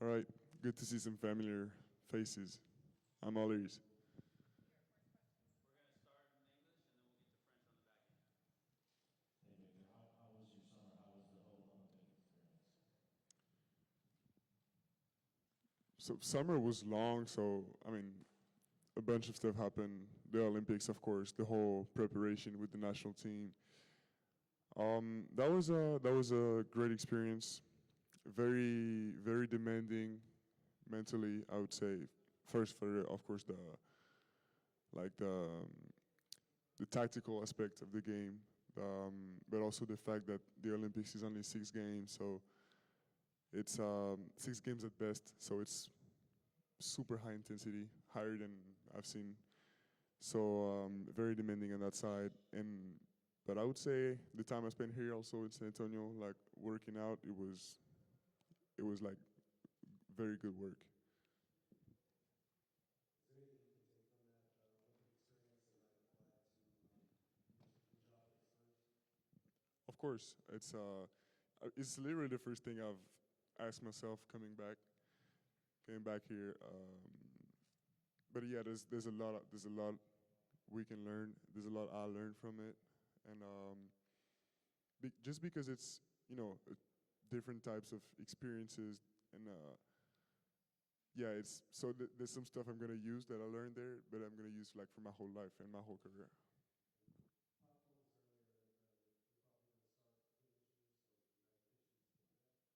All right, good to see some familiar faces. I'm all ears. We're going to start in English and then we'll get to French on the back end. Hey Victor, how was your summer? How was the whole Olympic experience? So summer was long, so I mean, a bunch of stuff happened. The Olympics, of course, the whole preparation with the national team. That was a great experience. Very demanding mentally, I would say. First, for of course like the tactical aspect of the game, but also the fact that the Olympics is only 6 games, so it's 6 games at best. So it's super high intensity, higher than I've seen. So very demanding on that side. And but I would say the time I spent here also in San Antonio, like working out, it was like very good work. Is there anything you can take from that Olympic experience that might apply to your job at the Spurs? Of course, it's literally the first thing I've asked myself coming back here. But yeah, there's a lot we can learn. There's a lot I learned from it, and just because it's different types of experiences, and yeah, it's so there's some stuff I'm gonna use that I learned there, but I'm gonna use like for my whole life and my whole career. Pop told us earlier that you're probably going to start again this year, so congratulations on that.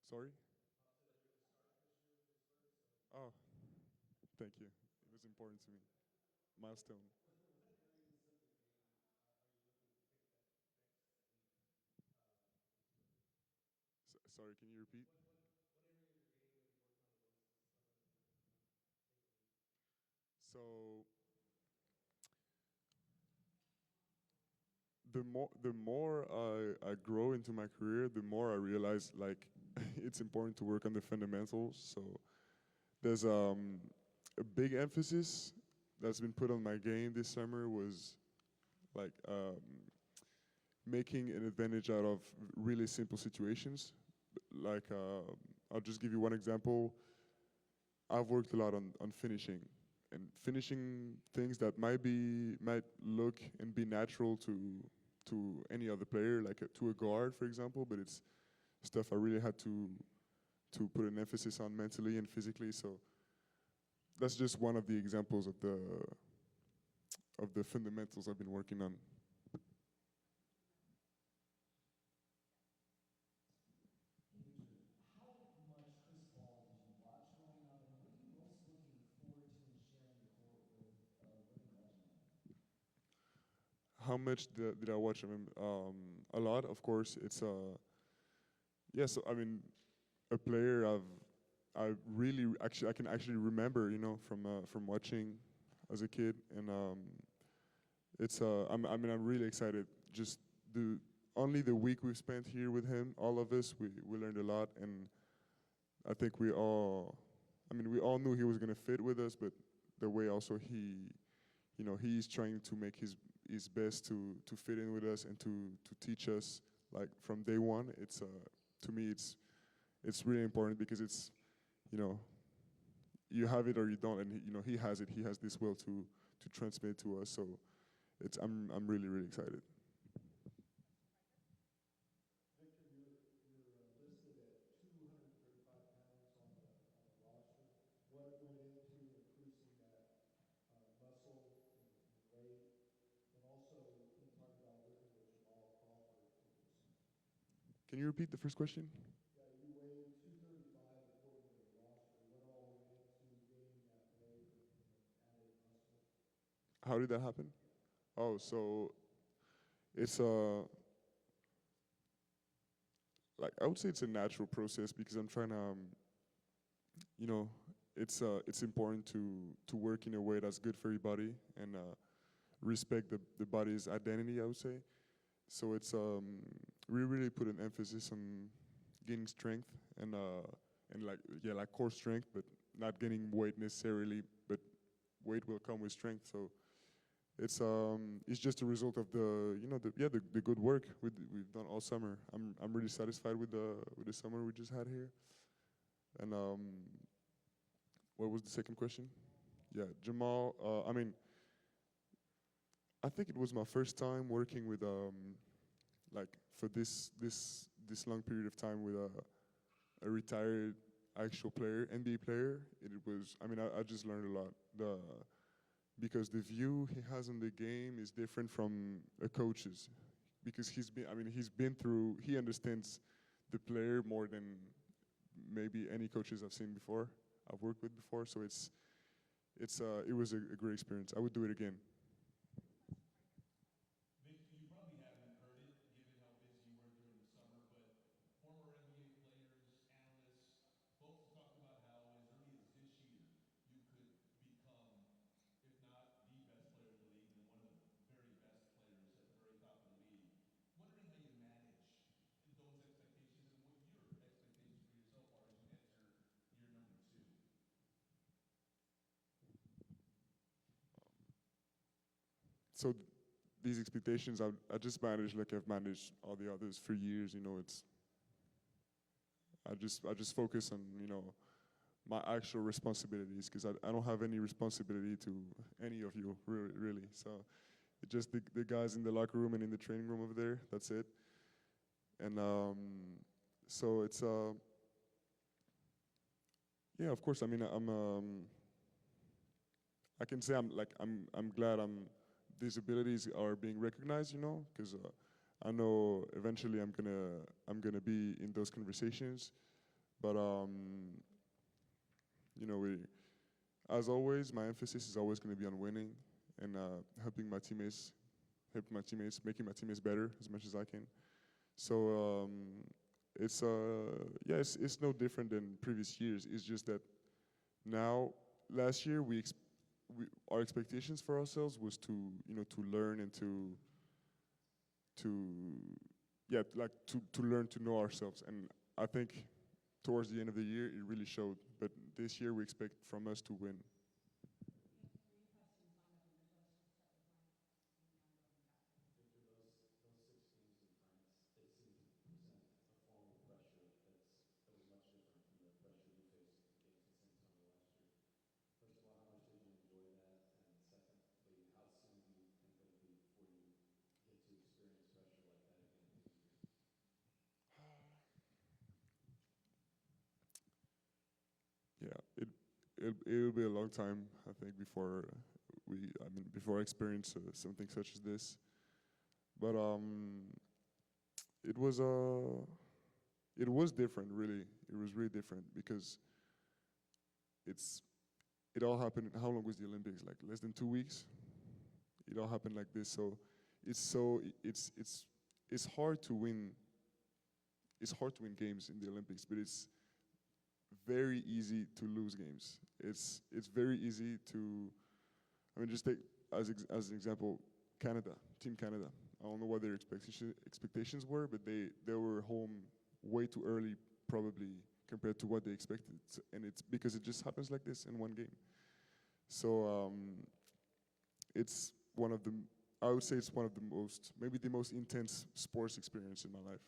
Sorry. Pop said that you're going to start this year for the Spurs, so Oh, thank you. It was important to me. Milestone. what areas of the game are you looking to fix that next week with the team? Sorry, can you repeat? What area of your game are you working on the most this summer that you're looking to improve? So the more I grow into my career, the more I realize like it's important to work on the fundamentals. So there's a big emphasis that's been put on my game this summer was like making an advantage out of really simple situations. Like I'll just give you one example. I've worked a lot on finishing and finishing things that might look and be natural to any other player, like to a guard, for example. But it's stuff I really had to put an emphasis on mentally and physically. So that's just one of the examples of the fundamentals I've been working on. Hey Victor, how much Chris Paul did you watch growing up, and what are you most looking forward to in sharing the court with Wembanyama? How much did I watch him? A lot, of course. It's yes. I mean, a player I really actually I can actually remember, from watching as a kid, and it's I'm really excited. Just the only the week we've spent here with him, all of us, we learned a lot, and I think we all knew he was gonna fit with us, but the way also he's trying to make his best to fit in with us and to teach us like from day one. It's to me it's really important because it's you know you have it or you don't, and he has it. He has this will to transmit to us. So I'm really excited. Victor, you're listed at 235 pounds on the roster. What went into increasing that muscle and weight? And also, can you talk about working with Jamal Crawford over the summer? Can you repeat the first question? Yeah, you weighed 235 according to the roster. What all went into gaining that weight and added muscle? How did that happen? Yeah. Oh, so it's like I would say it's a natural process because I'm trying to you know it's important to work in a way that's good for your body and respect the body's identity, I would say. So it's we really put an emphasis on gaining strength and like core strength, but not gaining weight necessarily, but weight will come with strength. So it's just a result of the good work we've done all summer. I'm really satisfied with the summer we just had here, and What was the second question? Yeah, Jamal. I mean, I think it was my first time working with like for this long period of time with a retired actual player, NBA player. It was. I mean, I just learned a lot. Because the view he has on the game is different from a coach's. Because he's been. I mean, he's been through. He understands the player more than maybe any coaches I've seen before. I've worked with before. So it was a great experience. I would do it again. Victor, you probably haven't heard it given how busy you were during the summer, but former NBA players, analysts, folks have talked about how as early as this year you could become, if not the best player in the league, then one of the very best players at the very top of the league. Wondering how you manage those expectations and what your expectations for yourself are as you enter year number two. So these expectations, I just manage like I've managed all the others for years. You know, it's I just focus on my actual responsibilities because I don't have any responsibility to any of you really. So it's just the guys in the locker room and in the training room over there. That's it. And so it's yeah, of course. I mean, I can say I'm glad these abilities are being recognized, because I know eventually I'm gonna be in those conversations, but we, as always, my emphasis is always gonna be on winning and helping my teammates, making my teammates better as much as I can. So it's yeah, it's no different than previous years. It's just that now, last year our expectations for ourselves was to to learn and to yeah like to learn to know ourselves, and I think towards the end of the year it really showed. But this year we expect from us to win. Victor, those 6 games in France, they seem to present a form of pressure that was much different from the pressure you faced in the games in San Antonio last year. First of all, how much did you enjoy that? And secondly, how soon do you think it'll be before you get to experience pressure like that again in 2 years? Yeah, it'll be a long time, I think, before I experience something such as this. But it was it was different, really. It was really different because it's it all happened. How long was the Olympics? Like less than 2 weeks. It all happened like this. So it's hard to win. It's hard to win games in the Olympics, but it's very easy to lose games. It's very easy to. I mean, just take as an example, Canada, Team Canada. I don't know what their expectations were, but they were home way too early, probably compared to what they expected, and it's because it just happens like this in one game. So it's one of the. I would say it's one of the most, maybe the most intense sports experience in my life.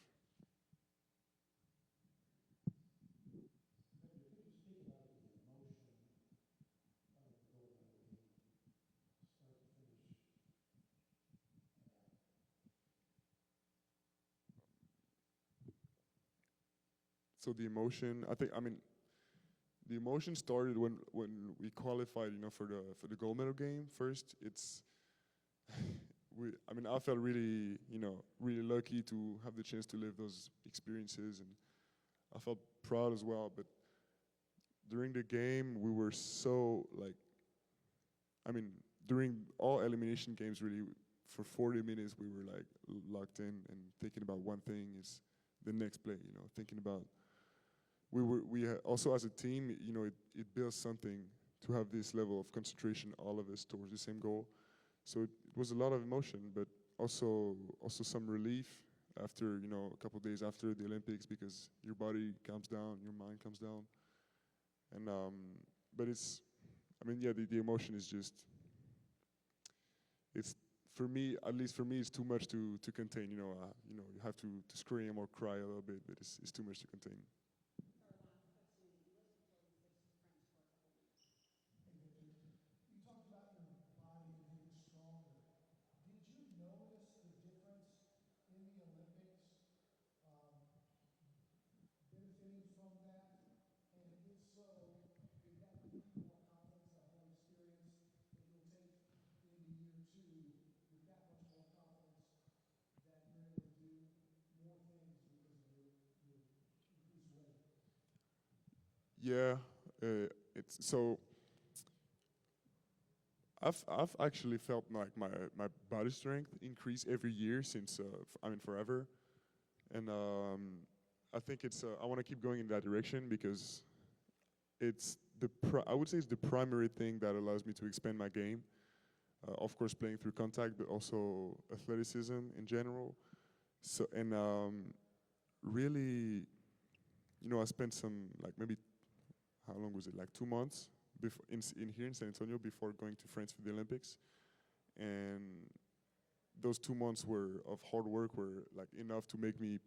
Victor, could you speak about the emotion of the gold medal game, start to finish? So the emotion, I mean, the emotion started when we qualified, for the gold medal game. First, I mean, I felt really, really lucky to have the chance to live those experiences, and I felt proud as well. But during the game, we were so like, I mean, during all elimination games, really, for 40 minutes, we were like locked in and thinking about one thing is the next play, thinking about also as a team, it builds something to have this level of concentration, all of us towards the same goal. So it was a lot of emotion, but also some relief after a couple of days after the Olympics, because your body calms down, your mind calms down, and but I mean, yeah, the emotion is just it's for me, at least for me, it's too much to contain. You have to scream or cry a little bit, but it's too much to contain. Yeah, it's so. I've actually felt like my body strength increase every year since forever, and I think it's I want to keep going in that direction because it's I would say it's the primary thing that allows me to expand my game. Of course, playing through contact, but also athleticism in general. So and really, I spent some like maybe how long was it? Like 2 months before in here in San Antonio before going to France for the Olympics, and those 2 months were of hard work were like enough to make me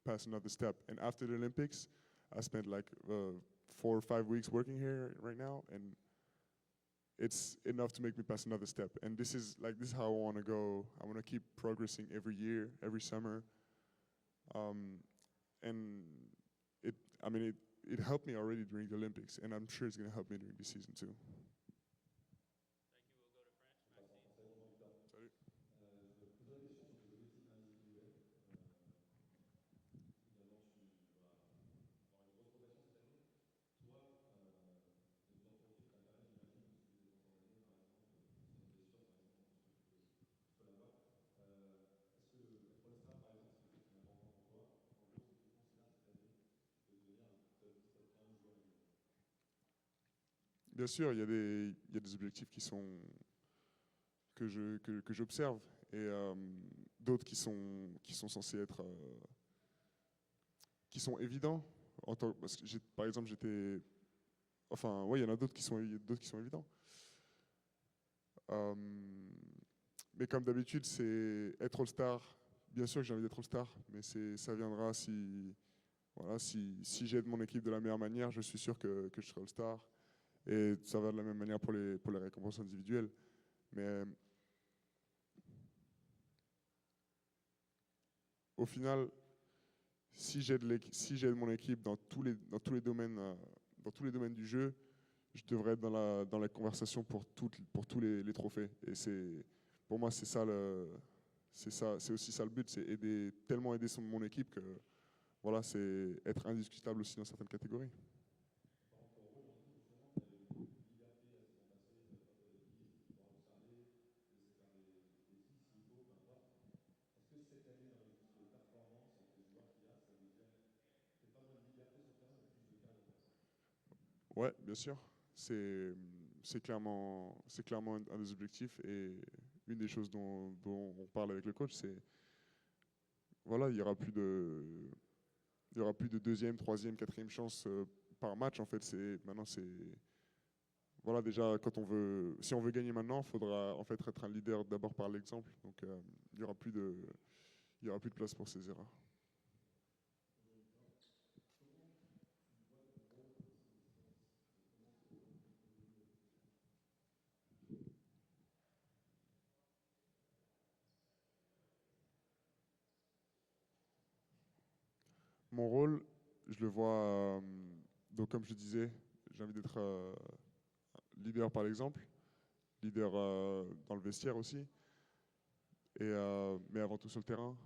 pass another step. And after the Olympics, I spent like 4 or 5 weeks working here right now, and it's enough to make me pass another step. And this is how I want to go. I want to keep progressing every year, every summer, and it. I mean, it helped me already during the Olympics, and I'm sure it's going to help me during the season too. Thank you. We'll go to French. On passe en français, bonjour Victor. Salut. Je me posais la question sur le dribble individuel. Évidemment, vas avoir une grosse progression cette année. Toi, de plus en plus rempli ta carrière, j'imagine, parce que tes temps d'année, par exemple, sans blessure, par exemple, je pense que tu peux l'avoir. Est-ce que être All-Star, par exemple, c'est quelque chose qui est important pour toi? En gros, est-ce que tu considères cette année de devenir un top 15 joueur NBA? Bien sûr, il y a des objectifs que j'observe et d'autres qui sont censés être qui sont évidents parce que par exemple j'étais enfin ouais il y en a d'autres qui sont évidents. Euh, mais comme d'habitude c'est être All-Star. Bien sûr que j'ai envie d'être All-Star, mais ça viendra si j'aide mon équipe de la meilleure manière, je suis sûr que je serai All-Star. Et ça va de la même manière pour les récompenses individuelles. Mais au final, si j'aide mon équipe dans tous les domaines, dans tous les domaines du jeu, je devrais être dans la conversation pour tous les trophées. Et pour moi, c'est aussi ça le but, c'est tellement aider mon équipe que voilà, c'est être indiscutable aussi dans certaines catégories. Par rapport au rôle dans l'équipe, justement, tu avais beaucoup de liberté la saison passée, tu n'avais pas trop de guise, de pouvoir observer, de laisser faire des bêtises s'il faut, peu importe. Est-ce que cette année, dans les outils de performance avec les joueurs qu'il y a, ça veut dire peut-être pas moins de liberté sur le terrain, mais plus de cadre pour toi? Ouais, bien sûr. C'est clairement un des objectifs et une des choses dont on parle avec le coach, c'est voilà, il y aura plus de deuxième, troisième, quatrième chance par match. En fait, maintenant c'est voilà déjà si on veut gagner maintenant, il faudra en fait être un leader d'abord par l'exemple. Donc il y aura plus de place pour ces erreurs. Mon rôle, je le vois, donc comme je disais, j'ai envie d'être leader par l'exemple, leader dans le vestiaire aussi, mais avant tout sur le terrain.